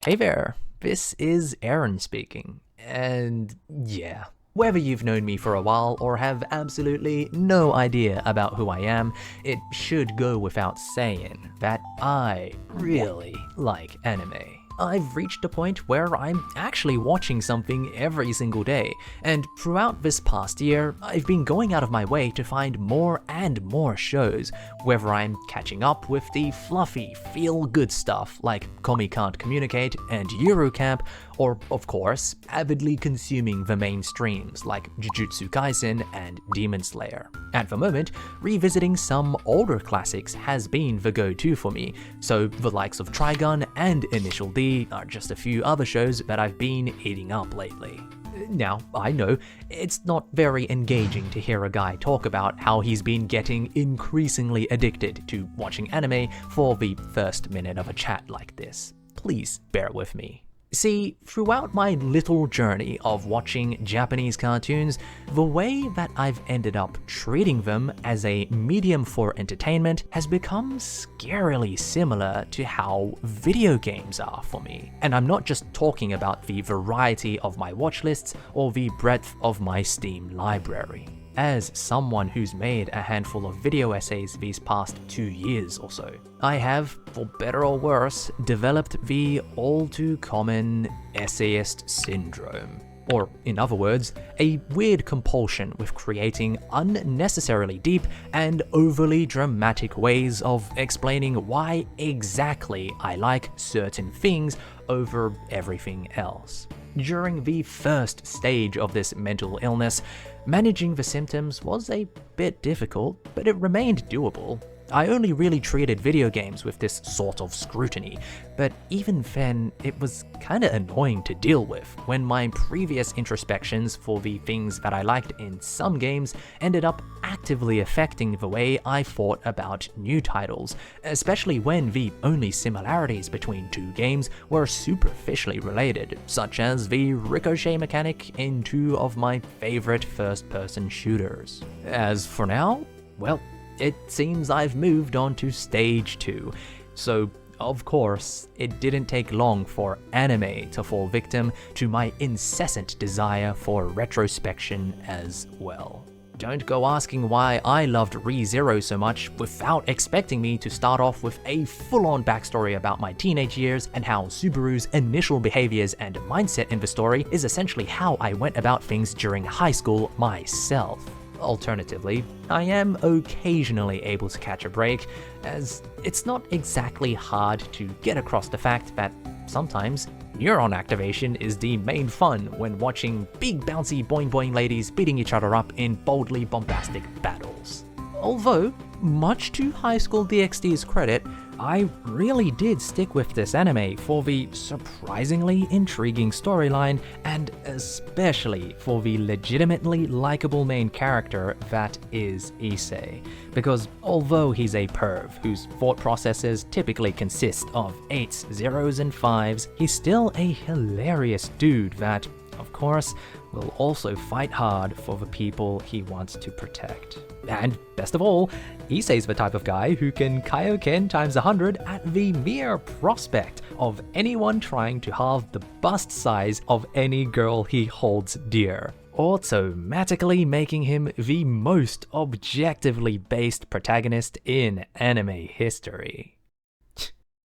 Hey there, this is Aaron speaking, and yeah, whether you've known me for a while or have absolutely no idea about who I am, it should go without saying that I really like anime. I've reached a point where I'm actually watching something every single day, and throughout this past year, I've been going out of my way to find more and more shows, whether I'm catching up with the fluffy, feel-good stuff like Komi Can't Communicate and Eurocamp, or of course, avidly consuming the mainstreams like Jujutsu Kaisen and Demon Slayer. At the moment, revisiting some older classics has been the go-to for me, so the likes of Trigun and Initial D are just a few other shows that I've been eating up lately. Now, I know, it's not very engaging to hear a guy talk about how he's been getting increasingly addicted to watching anime for the first minute of a chat like this. Please bear with me. See, throughout my little journey of watching Japanese cartoons, the way that I've ended up treating them as a medium for entertainment has become scarily similar to how video games are for me. And I'm not just talking about the variety of my watch lists or the breadth of my Steam library. As someone who's made a handful of video essays these past 2 years or so, I have, for better or worse, developed the all-too-common essayist syndrome. Or, in other words, a weird compulsion with creating unnecessarily deep and overly dramatic ways of explaining why exactly I like certain things over everything else. During the first stage of this mental illness, managing the symptoms was a bit difficult, but it remained doable. I only really treated video games with this sort of scrutiny, but even then, it was kinda annoying to deal with when my previous introspections for the things that I liked in some games ended up actively affecting the way I thought about new titles, especially when the only similarities between two games were superficially related, such as the ricochet mechanic in two of my favorite first-person shooters. As for now, well, it seems I've moved on to stage 2, so of course, it didn't take long for anime to fall victim to my incessant desire for retrospection as well. Don't go asking why I loved Re:Zero so much without expecting me to start off with a full-on backstory about my teenage years and how Subaru's initial behaviors and mindset in the story is essentially how I went about things during high school myself. Alternatively, I am occasionally able to catch a break, as it's not exactly hard to get across the fact that sometimes neuron activation is the main fun when watching big bouncy boing boing ladies beating each other up in boldly bombastic battles. Although, much to High School DxD's credit, I really did stick with this anime for the surprisingly intriguing storyline and especially for the legitimately likable main character that is Issei. Because although he's a perv whose thought processes typically consist of 8s, 0s, and 5s, he's still a hilarious dude that, of course, will also fight hard for the people he wants to protect. And best of all, Issei's the type of guy who can kaioken times 100 at the mere prospect of anyone trying to halve the bust size of any girl he holds dear, automatically making him the most objectively based protagonist in anime history.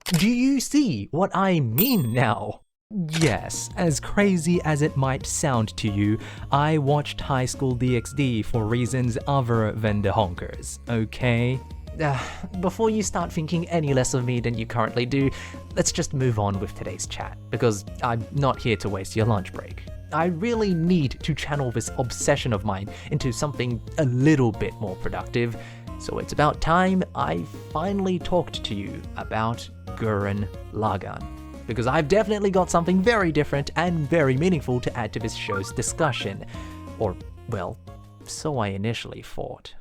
Do you see what I mean now? Yes, as crazy as it might sound to you, I watched High School DxD for reasons other than the honkers, okay? Before you start thinking any less of me than you currently do, let's just move on with today's chat, because I'm not here to waste your lunch break. I really need to channel this obsession of mine into something a little bit more productive, so it's about time I finally talked to you about Gurren Lagann. Because I've definitely got something very different and very meaningful to add to this show's discussion. Or, well, so I initially thought.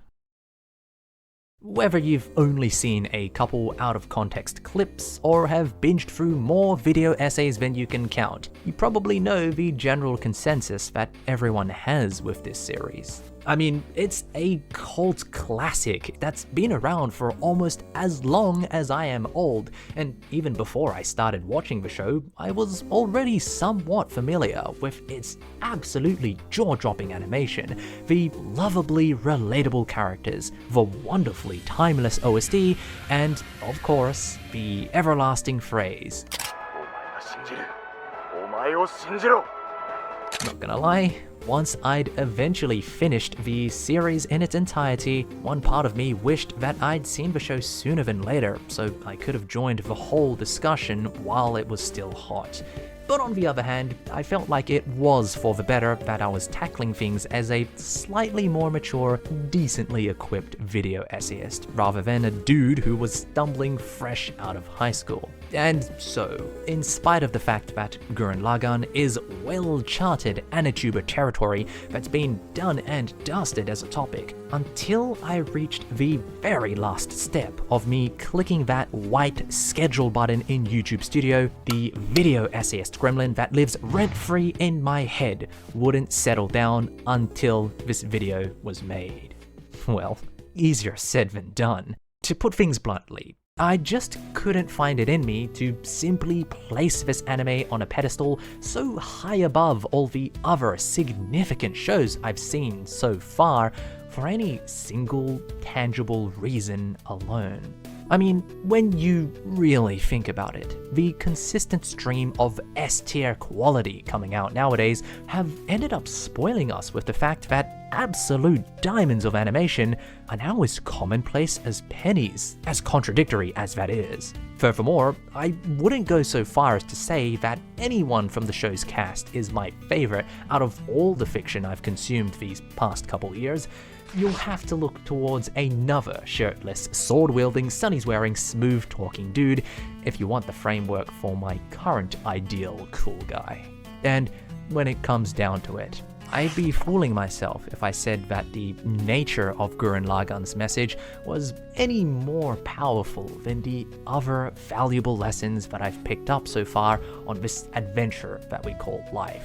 Whether you've only seen a couple out-of-context clips or have binged through more video essays than you can count, you probably know the general consensus that everyone has with this series. I mean, it's a cult classic that's been around for almost as long as I am old, and even before I started watching the show, I was already somewhat familiar with its absolutely jaw-dropping animation, the lovably relatable characters, the wonderfully timeless OST, and, of course, the everlasting phrase. Not gonna lie, once I'd eventually finished the series in its entirety, one part of me wished that I'd seen the show sooner than later, so I could have joined the whole discussion while it was still hot. But on the other hand, I felt like it was for the better that I was tackling things as a slightly more mature, decently equipped video essayist, rather than a dude who was stumbling fresh out of high school. And so, in spite of the fact that Gurren Lagann is well-charted Anituber territory that's been done and dusted as a topic, until I reached the very last step of me clicking that white schedule button in YouTube Studio, the video essayist gremlin that lives rent-free in my head wouldn't settle down until this video was made. Well, easier said than done. To put things bluntly, I just couldn't find it in me to simply place this anime on a pedestal so high above all the other significant shows I've seen so far for any single tangible reason alone. I mean, when you really think about it, the consistent stream of S-tier quality coming out nowadays have ended up spoiling us with the fact that absolute diamonds of animation are now as commonplace as pennies, as contradictory as that is. Furthermore, I wouldn't go so far as to say that anyone from the show's cast is my favorite out of all the fiction I've consumed these past couple years. You'll have to look towards another shirtless, sword-wielding, sunnies-wearing, smooth-talking dude if you want the framework for my current ideal cool guy. And when it comes down to it, I'd be fooling myself if I said that the nature of Gurren Lagann's message was any more powerful than the other valuable lessons that I've picked up so far on this adventure that we call life.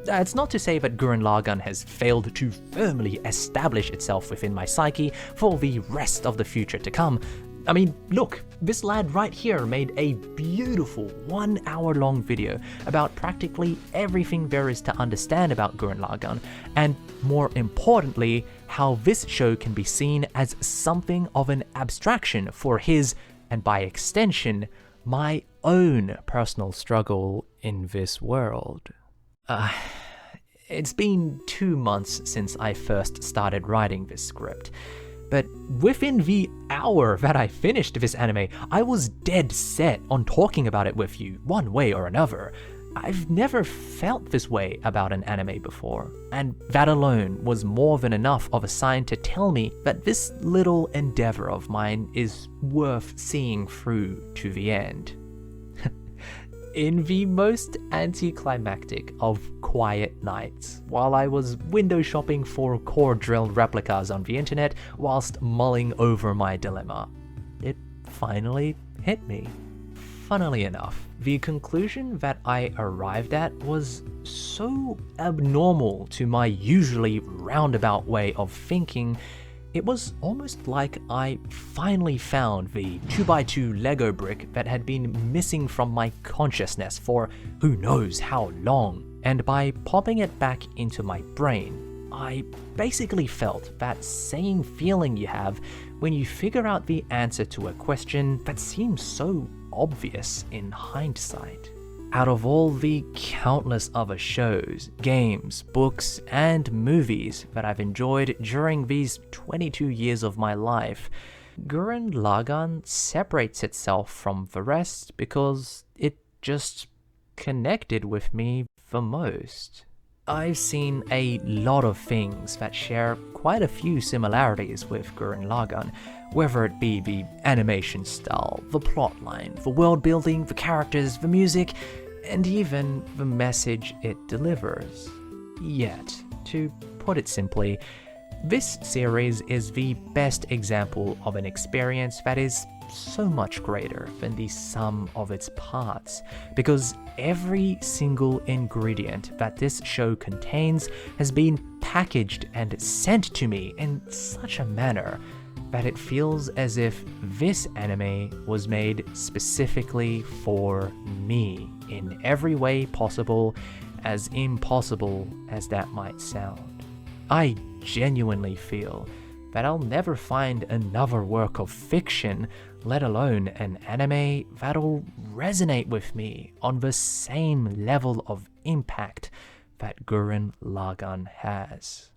It's not to say that Gurren Lagann has failed to firmly establish itself within my psyche for the rest of the future to come. I mean, look, this lad right here made a beautiful 1 hour long video about practically everything there is to understand about Gurren Lagann, and more importantly, how this show can be seen as something of an abstraction for his, and by extension, my own personal struggle in this world. It's been 2 months since I first started writing this script, but within the hour that I finished this anime, I was dead set on talking about it with you, one way or another. I've never felt this way about an anime before, and that alone was more than enough of a sign to tell me that this little endeavor of mine is worth seeing through to the end. In the most anticlimactic of quiet nights, while I was window shopping for core drilled replicas on the internet whilst mulling over my dilemma, it finally hit me. Funnily enough, the conclusion that I arrived at was so abnormal to my usually roundabout way of thinking, it was almost like I finally found the 2x2 Lego brick that had been missing from my consciousness for who knows how long, and by popping it back into my brain, I basically felt that same feeling you have when you figure out the answer to a question that seems so obvious in hindsight. Out of all the countless other shows, games, books, and movies that I've enjoyed during these 22 years of my life, Gurren Lagann separates itself from the rest because it just connected with me the most. I've seen a lot of things that share quite a few similarities with Gurren Lagann, whether it be the animation style, the plotline, the world building, the characters, the music, and even the message it delivers. Yet, to put it simply, this series is the best example of an experience that is so much greater than the sum of its parts, because every single ingredient that this show contains has been packaged and sent to me in such a manner that it feels as if this anime was made specifically for me in every way possible, as impossible as that might sound. I genuinely feel that I'll never find another work of fiction, let alone an anime, that'll resonate with me on the same level of impact that Gurren Lagann has.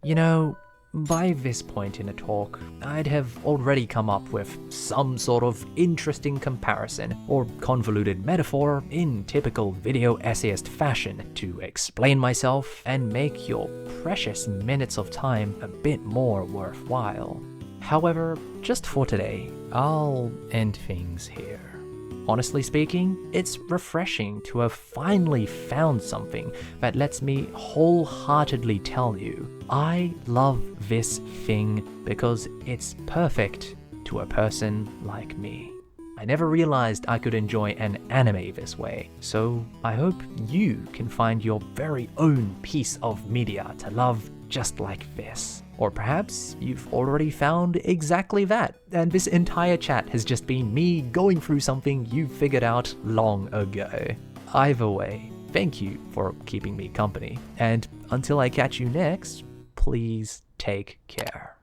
You know, by this point in the talk, I'd have already come up with some sort of interesting comparison or convoluted metaphor in typical video essayist fashion to explain myself and make your precious minutes of time a bit more worthwhile. However, just for today, I'll end things here. Honestly speaking, it's refreshing to have finally found something that lets me wholeheartedly tell you, I love this thing because it's perfect to a person like me. I never realized I could enjoy an anime this way, so I hope you can find your very own piece of media to love just like this. Or perhaps you've already found exactly that, and this entire chat has just been me going through something you figured out long ago. Either way, thank you for keeping me company, and until I catch you next, please take care.